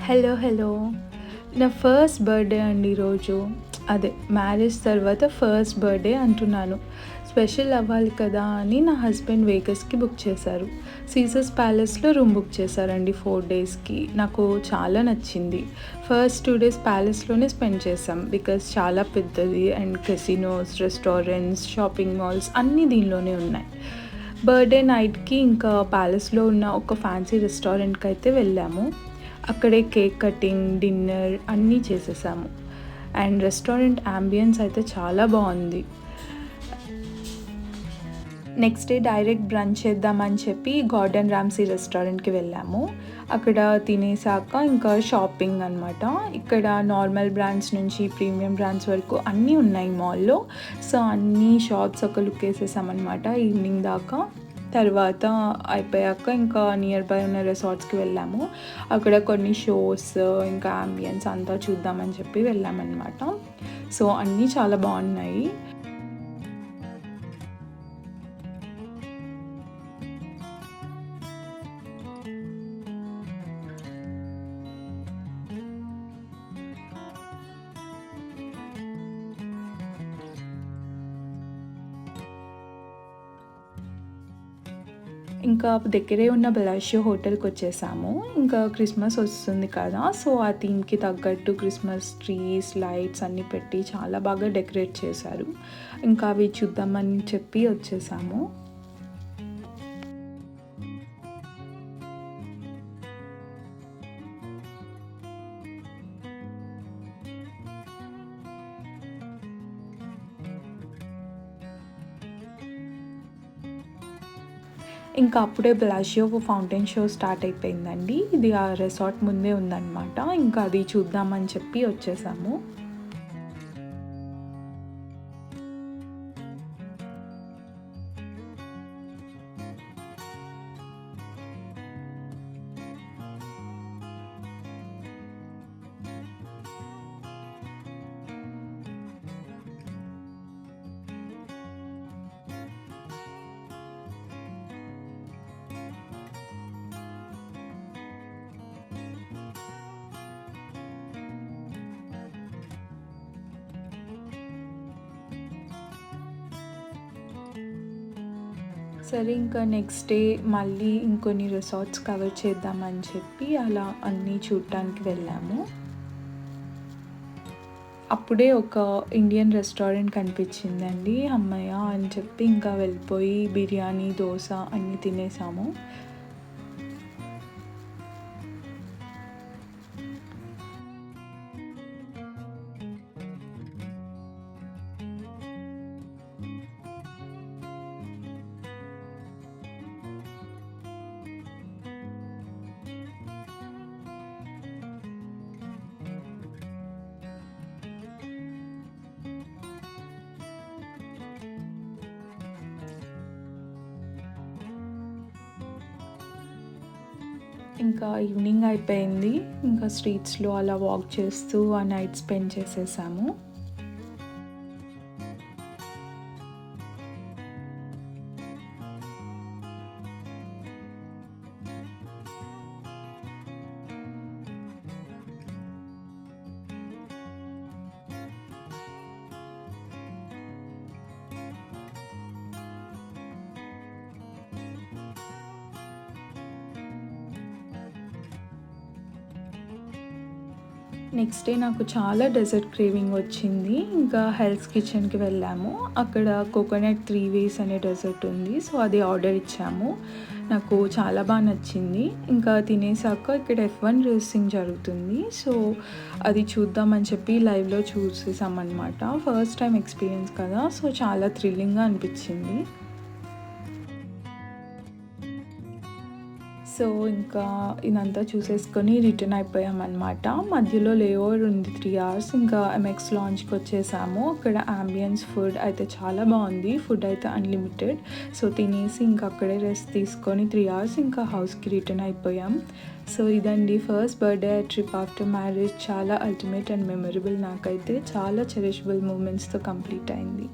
Hello! Hello! నా first birthday అండి ఈరోజు. అదే మ్యారేజ్ తర్వాత ఫస్ట్ బర్త్‌డే అంటున్నాను. స్పెషల్ అవ్వాలి కదా అని నా హస్బెండ్ వేగస్‌కి బుక్ చేశారు. సీజర్స్ ప్యాలెస్‌లో రూమ్ బుక్ చేశారండి 4 డేస్‌కి. నాకు చాలా నచ్చింది. ఫస్ట్ 2 డేస్ ప్యాలెస్‌లోనే స్పెండ్ చేశాం. బికాజ్ చాలా పెద్దది and casinos, restaurants, shopping malls అన్నీ దీనిలోనే ఉన్నాయి. బర్త్‌డే నైట్‌కి ఇంకా ప్యాలెస్‌లో ఉన్న ఒక ఫ్యాన్సీ రెస్టారెంట్‌కయితే వెళ్ళాము. అక్కడే కేక్ కటింగ్, డిన్నర్ అన్నీ చేసేసాము. అండ్ రెస్టారెంట్ యాంబియన్స్ అయితే చాలా బావుంది. నెక్స్ట్ డే డైరెక్ట్ బ్రంచ్ చేద్దామని చెప్పి గార్డెన్ రామ్సీ రెస్టారెంట్‌కి వెళ్ళాము. అక్కడ తినేసాక ఇంకా షాపింగ్ అనమాట. ఇక్కడ నార్మల్ బ్రాండ్స్ నుంచి ప్రీమియం బ్రాండ్స్ వరకు అన్నీ ఉన్నాయి మాల్‌లో. సో, అన్ని షాప్స్ ఒక లుక్ ఏసేసామనమాట ఈవినింగ్ దాకా. తర్వాత అయిపోయాక ఇంకా నియర్ బై ఉన్న రిసార్ట్స్‌కి వెళ్ళాము. అక్కడ కొన్ని షోస్ ఇంకా యాంబియన్స్ అంతా చూద్దామని చెప్పి వెళ్ళామనమాట. సో, అన్నీ చాలా బావున్నాయి. ఇంకా దగ్గరే ఉన్న బెలాషియో హోటల్‌కొచ్చేసాము. ఇంకా క్రిస్మస్ వస్తుంది కదా! సో, ఆ థీమ్‌కి తగ్గట్టు క్రిస్మస్ ట్రీస్, లైట్స్ అన్నీ పెట్టి చాలా బాగా డెకరేట్ చేశారు. ఇంకా అవి చూద్దామని చెప్పి వచ్చేసాము. ఇంకా అప్పుడే బెలాషియో ఫౌంటైన్ షో స్టార్ట్ అయిపోయిందండి. ఇది ఆ రిసార్ట్ ముందే ఉందనమాట. ఇంకా అది చూద్దామని చెప్పి వచ్చేసాము. సరే ఇంకా నెక్స్ట్ డే మళ్ళీ ఇంకొన్ని రిసార్ట్స్ కవర్ చేద్దామని చెప్పి అలా అన్నీ చూడటానికి వెళ్ళాము. అప్పుడే ఒక ఇండియన్ రెస్టారెంట్ కనిపించిందండి. హమ్మయ్య! అని చెప్పి ఇంకా వెళ్ళిపోయి బిర్యానీ, దోస అన్నీ తినేసాము. ఇంకా ఈవినింగ్ అయిపోయింది. ఇంకా స్ట్రీట్స్‌లో అలా వాక్ చేస్తూ ఆ నైట్ స్పెండ్ చేసేసాము. నెక్స్ట్ డే నాకు చాలా డెజర్ట్ క్రేవింగ్ వచ్చింది. ఇంకా హెల్త్ కిచెన్‌కి వెళ్ళాము. అక్కడ కోకోనట్ 3 వేస్ అనే డెజర్ట్ ఉంది. సో, అది ఆర్డర్ ఇచ్చాము. నాకు చాలా నచ్చింది. ఇంకా తినేసాక ఇక్కడ F1 రేసింగ్ జరుగుతుంది. సో, అది చూద్దామని చెప్పి లైవ్‌లో చూసేసామనమాట. ఫస్ట్ టైమ్ ఎక్స్‌పీరియన్స్ కదా! సో, చాలా థ్రిల్లింగ్‌గా అనిపించింది. సో, ఇంకా ఇదంతా చూసేసుకొని రిటర్న్ అయిపోయామనమాట. మధ్యలో లేఓవర్ ఉంది 3 అవర్స్. ఇంకా ఎంఎక్స్ లాంజ్‌కొచ్చేసాము. అక్కడ యాంబియన్స్ ఫుడ్ అయితే చాలా బావుంది. ఫుడ్ అయితే అన్‌లిమిటెడ్. సో, తినేసి ఇంకా అక్కడే రెస్ట్ తీసుకొని 3 అవర్స్ ఇంకా హౌస్‌కి రిటర్న్ అయిపోయాం. సో, ఇదండి first birthday trip after marriage. చాలా అల్టిమేట్ అండ్ మెమరబుల్. నాకైతే చాలా చెరిషబుల్ మూమెంట్స్‌తో కంప్లీట్ అయింది.